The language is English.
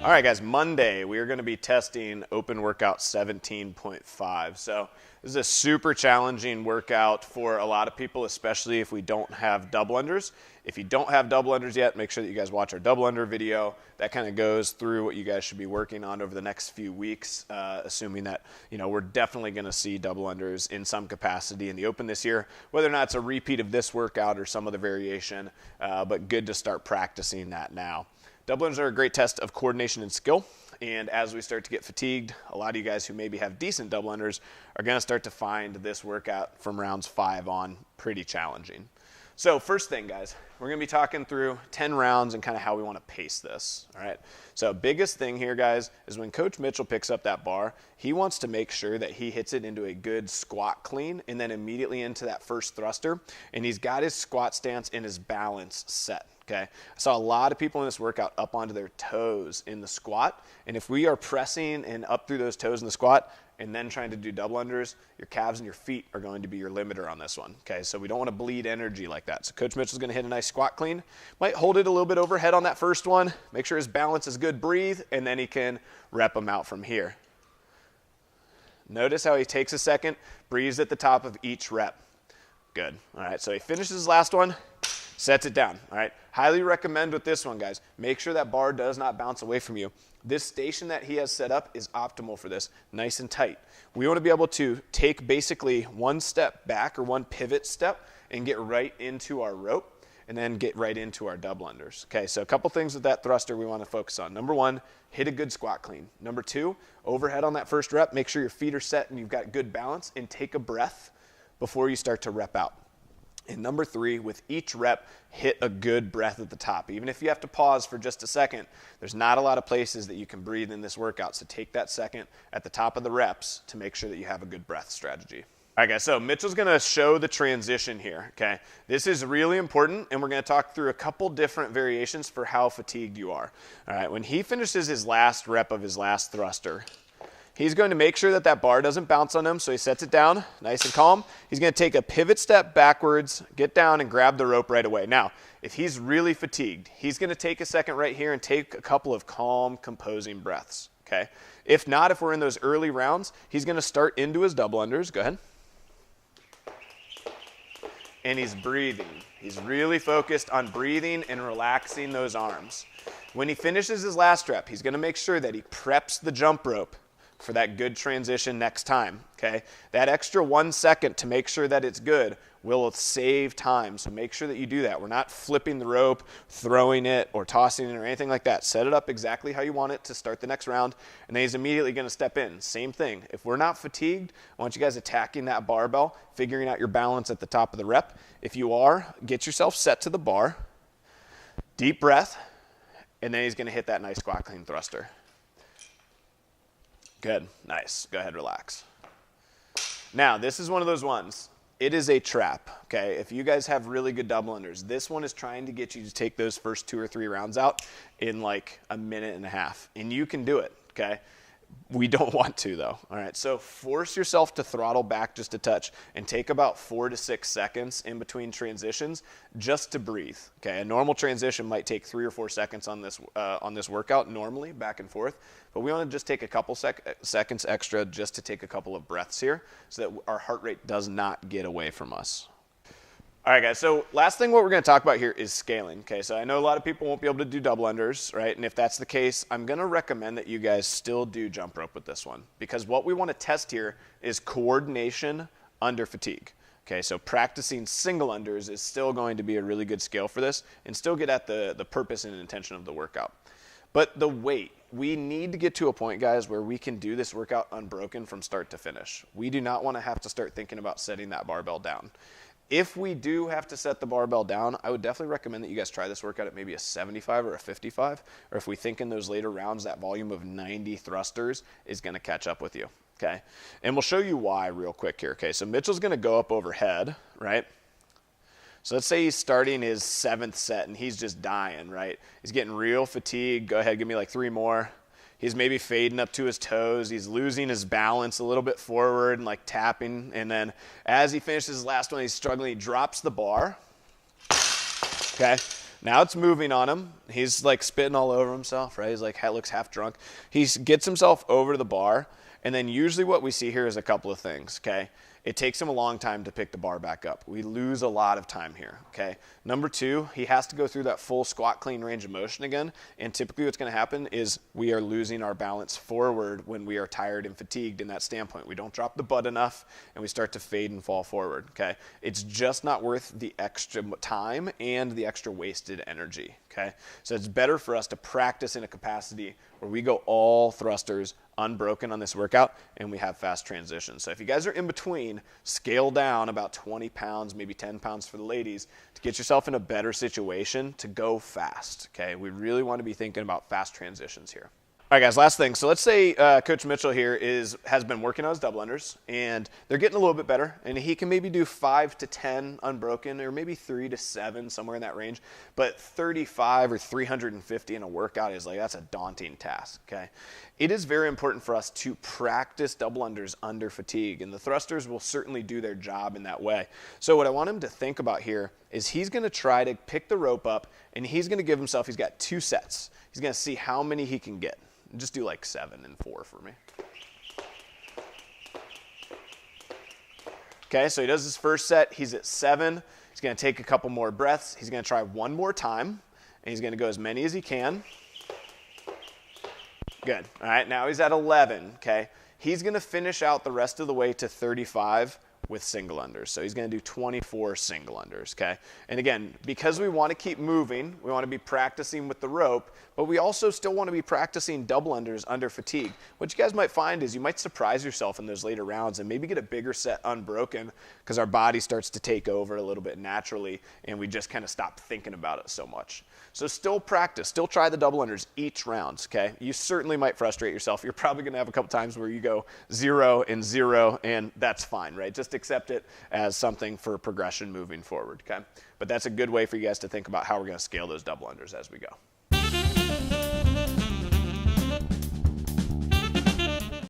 All right, guys, Monday, we are going to be testing open workout 17.5. So this is a super challenging workout for a lot of people, especially if we don't have double unders. If you don't have double unders yet, make sure that you guys watch our double under video. That kind of goes through what you guys should be working on over the next few weeks, assuming that, we're definitely going to see double unders in some capacity in the open this year, whether or not it's a repeat of this workout or some other variation, but good to start practicing that now. Double unders are a great test of coordination and skill, and as we start to get fatigued, a lot of you guys who maybe have decent double unders are going to start to find this workout from rounds 5 on pretty challenging. So first thing, guys, we're going to be talking through 10 rounds and kind of how we want to pace this, all right? So biggest thing here, guys, is when Coach Mitchell picks up that bar, he wants to make sure that he hits it into a good squat clean and then immediately into that first thruster, and he's got his squat stance and his balance set. Okay, I saw a lot of people in this workout up onto their toes in the squat, and if we are pressing and up through those toes in the squat and then trying to do double unders, your calves and your feet are going to be your limiter on this one. Okay, so we don't want to bleed energy like that. So Coach Mitchell's going to hit a nice squat clean, might hold it a little bit overhead on that first one, make sure his balance is good, breathe, and then he can rep them out from here. Notice how he takes a second, breathes at the top of each rep. Good. All right, so he finishes his last one, sets it down, all right? Highly recommend with this one, guys, make sure that bar does not bounce away from you. This station that he has set up is optimal for this, nice and tight. We want to be able to take basically one step back or one pivot step and get right into our rope and then get right into our double unders. Okay, so a couple things with that thruster we want to focus on. Number 1, hit a good squat clean. Number 2, overhead on that first rep, make sure your feet are set and you've got good balance, and take a breath before you start to rep out. And number 3, with each rep, hit a good breath at the top. Even if you have to pause for just a second, there's not a lot of places that you can breathe in this workout. So take that second at the top of the reps to make sure that you have a good breath strategy. All right, guys, so Mitchell's going to show the transition here, okay? This is really important, and we're going to talk through a couple different variations for how fatigued you are. All right, when he finishes his last rep of his last thruster, he's going to make sure that that bar doesn't bounce on him, so he sets it down nice and calm. He's going to take a pivot step backwards, get down, and grab the rope right away. Now, if he's really fatigued, he's going to take a second right here and take a couple of calm, composing breaths, okay? If not, if we're in those early rounds, he's going to start into his double unders. Go ahead. And he's breathing. He's really focused on breathing and relaxing those arms. When he finishes his last rep, he's going to make sure that he preps the jump rope for that good transition next time, okay? That extra 1 second to make sure that it's good will save time, so make sure that you do that. We're not flipping the rope, throwing it, or tossing it, or anything like that. Set it up exactly how you want it to start the next round, and then he's immediately going to step in. Same thing. If we're not fatigued, I want you guys attacking that barbell, figuring out your balance at the top of the rep. If you are, get yourself set to the bar, deep breath, and then he's going to hit that nice squat clean thruster. Good, nice, go ahead, relax. Now, this is one of those ones, it is a trap, okay? If you guys have really good double unders, this one is trying to get you to take those first 2 or 3 rounds out in like a minute and a half, and you can do it, okay? We don't want to though, all right? So force yourself to throttle back just a touch and take about 4 to 6 seconds in between transitions just to breathe, okay? A normal transition might take 3 or 4 seconds on this workout normally, back and forth, but we want to just take a couple seconds extra just to take a couple of breaths here so that our heart rate does not get away from us. All right, guys, so last thing what we're going to talk about here is scaling, okay? So I know a lot of people won't be able to do double unders, right? And if that's the case, I'm going to recommend that you guys still do jump rope with this one, because what we want to test here is coordination under fatigue. Okay, so practicing single unders is still going to be a really good scale for this and still get at the purpose and intention of the workout. But the weight, we need to get to a point, guys, where we can do this workout unbroken from start to finish. We do not want to have to start thinking about setting that barbell down. If we do have to set the barbell down, I would definitely recommend that you guys try this workout at maybe a 75 or a 55, or if we think in those later rounds that volume of 90 thrusters is going to catch up with you, okay? And we'll show you why real quick here, okay? So Mitchell's going to go up overhead, right? So let's say he's starting his 7th set and he's just dying, right? He's getting real fatigued. Go ahead, give me like 3 more. He's maybe fading up to his toes. He's losing his balance a little bit forward and like tapping. And then as he finishes his last one, he's struggling. He drops the bar. Okay. now it's moving on him. He's like spitting all over himself, right? He's like, looks half drunk. He gets himself over to the bar, and then usually what we see here is a couple of things, okay? It takes him a long time to pick the bar back up. We lose a lot of time here, okay? Number two, he has to go through that full squat clean range of motion again, and typically what's gonna happen is we are losing our balance forward when we are tired and fatigued in that standpoint. We don't drop the butt enough, and we start to fade and fall forward, okay? It's just not worth the extra time and the extra wasted energy, okay? So it's better for us to practice in a capacity where we go all thrusters unbroken on this workout, and we have fast transitions. So if you guys are in between, scale down about 20 pounds, maybe 10 pounds for the ladies, to get yourself in a better situation to go fast, okay? We really want to be thinking about fast transitions here. All right, guys, last thing. So let's say Coach Mitchell here has been working on his double unders, and they're getting a little bit better, and he can maybe do 5 to 10 unbroken, or maybe 3 to 7, somewhere in that range. But 35 or 350 in a workout is like, that's a daunting task, okay? It is very important for us to practice double unders under fatigue, and the thrusters will certainly do their job in that way. So what I want him to think about here is he's going to try to pick the rope up, and he's going to give himself, he's got 2 sets. He's going to see how many he can get. Just do like 7 and 4 for me. Okay, so he does his first set. He's at 7. He's going to take a couple more breaths. He's going to try one more time, and he's going to go as many as he can. Good. All right, now he's at 11, okay? He's going to finish out the rest of the way to 35 with single unders. So he's going to do 24 single unders, okay? And again, because we want to keep moving, we want to be practicing with the rope, but we also still want to be practicing double unders under fatigue. What you guys might find is you might surprise yourself in those later rounds and maybe get a bigger set unbroken because our body starts to take over a little bit naturally, and we just kind of stop thinking about it so much. So still practice, still try the double unders each round, okay? You certainly might frustrate yourself. You're probably going to have a couple times where you go 0 and 0, and that's fine, right? Just accept it as something for progression moving forward, okay? But that's a good way for you guys to think about how we're going to scale those double unders as we go.